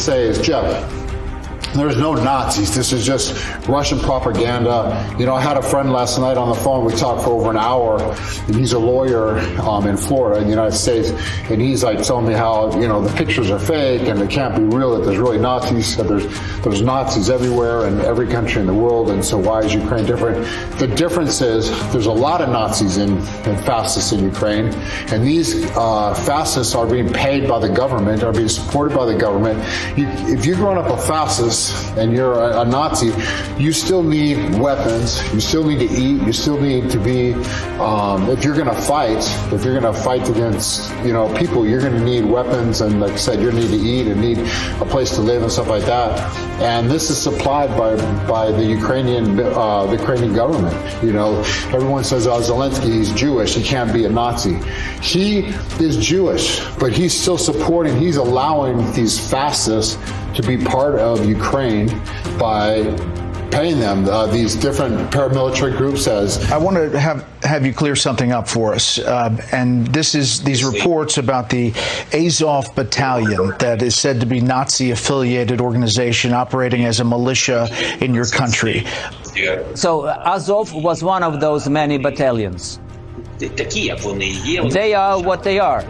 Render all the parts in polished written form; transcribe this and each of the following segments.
say is, Jeff, there's no Nazis. This is just Russian propaganda. You know, I had a friend last night on the phone. We talked for over an hour, and he's a lawyer in Florida, in the United States, and he's like telling me how, you know, the pictures are fake and it can't be real, that there's really Nazis, that there's Nazis everywhere in every country in the world, and so why is Ukraine different? The difference is there's a lot of Nazis and fascists in Ukraine, and these fascists are being paid by the government, are being supported by the government. If you're growing up a fascist, and you're a Nazi, you still need weapons, you still need to eat, you still need to be, if you're going to fight against, you know, people, you're going to need weapons, and like I said, you need to eat and need a place to live and stuff like that. And this is supplied by the Ukrainian government. You know, everyone says, oh, Zelensky, he's Jewish, he can't be a Nazi. He is Jewish, but he's still supporting, he's allowing these fascists to be part of Ukraine by paying them, these different paramilitary groups. As I want to have you clear something up for us, and this is these reports about the Azov Battalion that is said to be Nazi-affiliated organization operating as a militia in your country. So Azov was one of those many battalions. They are what they are.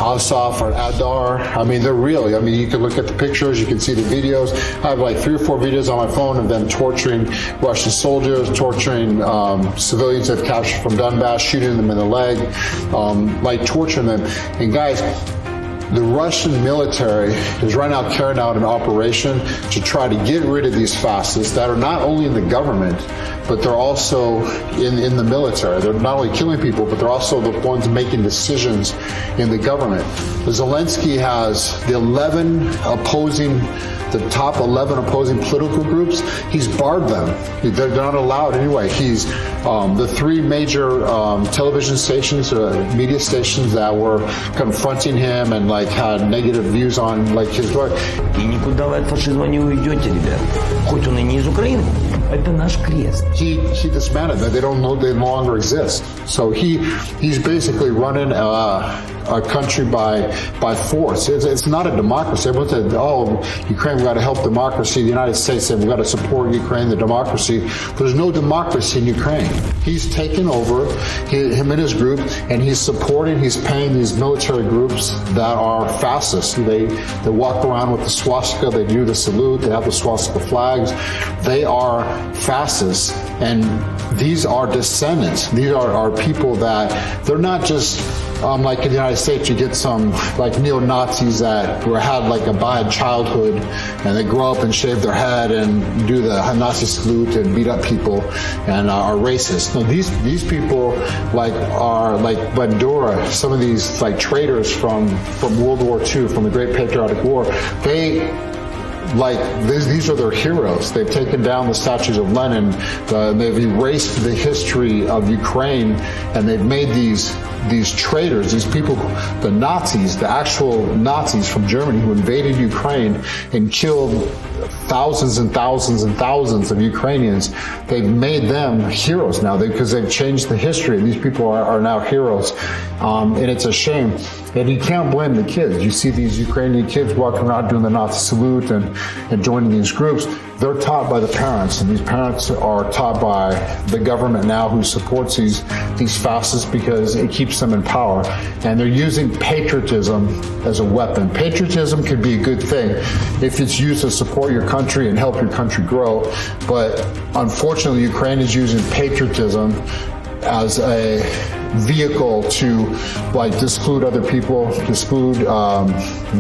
Azov or Adar, I mean, they're real. I mean, you can look at the pictures, you can see the videos. I have like 3 or 4 videos on my phone of them torturing Russian soldiers, torturing civilians they've captured from Donbass, shooting them in the leg, like torturing them. And guys, the Russian military is right now carrying out an operation to try to get rid of these fascists that are not only in the government, but they're also in the military. They're not only killing people, but they're also the ones making decisions in the government. Zelensky has the top 11 opposing political groups. He's barred them. They're not allowed anyway. He's the 3 major television stations, media stations that were confronting him and like had negative views on like his work. И никуда вы от фашизма не уйдете, ребят. Хоть он и не из Украины. Это наш крест. He disbanded them. They no longer exist. So he's basically running a country by force. It's not a democracy. Everyone said, oh, Ukraine, we've got to help democracy. The United States said, we've got to support Ukraine, the democracy. There's no democracy in Ukraine. He's taken over, him and his group, and he's paying these military groups that are fascists. They walk around with the swastika, they do the salute, they have the swastika flags. They are fascists, and these are descendants. These are people that, they're not just like in the United States, you get some like neo-Nazis that had like a bad childhood and they grow up and shave their head and do the Nazi salute and beat up people and are racist. No, these people like are like Bandura, some of these like traitors from World War II, from the Great Patriotic War. These are their heroes. They've taken down the statues of Lenin. They've erased the history of Ukraine, and they've made these traitors, these people, the Nazis, the actual Nazis from Germany who invaded Ukraine and killed thousands and thousands and thousands of Ukrainians. They've made them heroes now because they've changed the history. These people are now heroes, and it's a shame. And you can't blame the kids. You see these Ukrainian kids walking around doing the Nazi salute and joining these groups. They're taught by the parents, and these parents are taught by the government now, who supports these fascists because it keeps them in power. And they're using patriotism as a weapon. Patriotism could be a good thing if it's used to support your country and help your country grow. But unfortunately, Ukraine is using patriotism as a vehicle to like exclude other people, exclude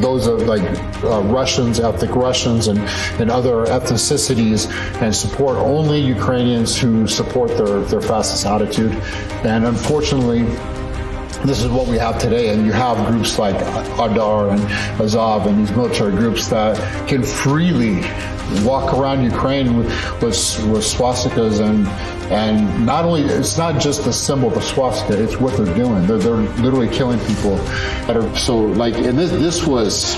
those of like Russians, ethnic Russians, and other ethnicities, and support only Ukrainians who support their fascist attitude. And unfortunately, this is what we have today, and you have groups like Adar and Azov and these military groups that can freely walk around Ukraine with swastikas, and not only, it's not just the symbol, the swastika, it's what they're doing. They're literally killing people that are so like, and this was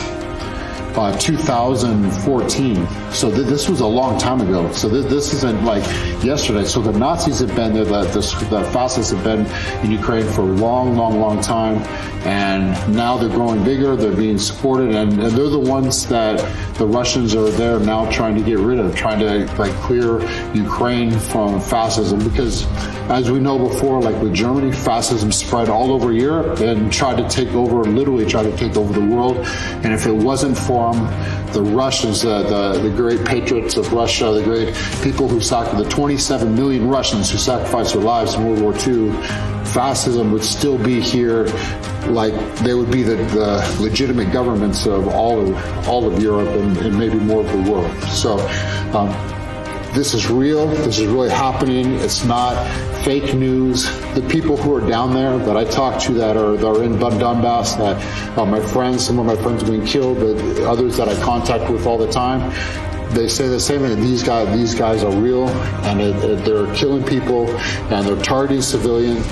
2014. So this was a long time ago. So this isn't like yesterday. So the Nazis have been there, the fascists have been in Ukraine for a long time. And now they're growing bigger, they're being supported, and they're the ones that the Russians are there now trying to get rid of, trying to like clear Ukraine from fascism. Because as we know before, like with Germany, fascism spread all over Europe and literally tried to take over the world. And if it wasn't for them, the Russians, the great patriots of Russia, the great people who the 27 million Russians who sacrificed their lives in World War II, fascism would still be here. Like they would be the legitimate governments of all of Europe and maybe more of the world. So this is real. This is really happening. It's not fake news. The people who are down there that I talk to that are in Donbass, that some of my friends have been killed, but others that I contact with all the time, they say the same thing. These guys are real, and they're killing people, and they're targeting civilians.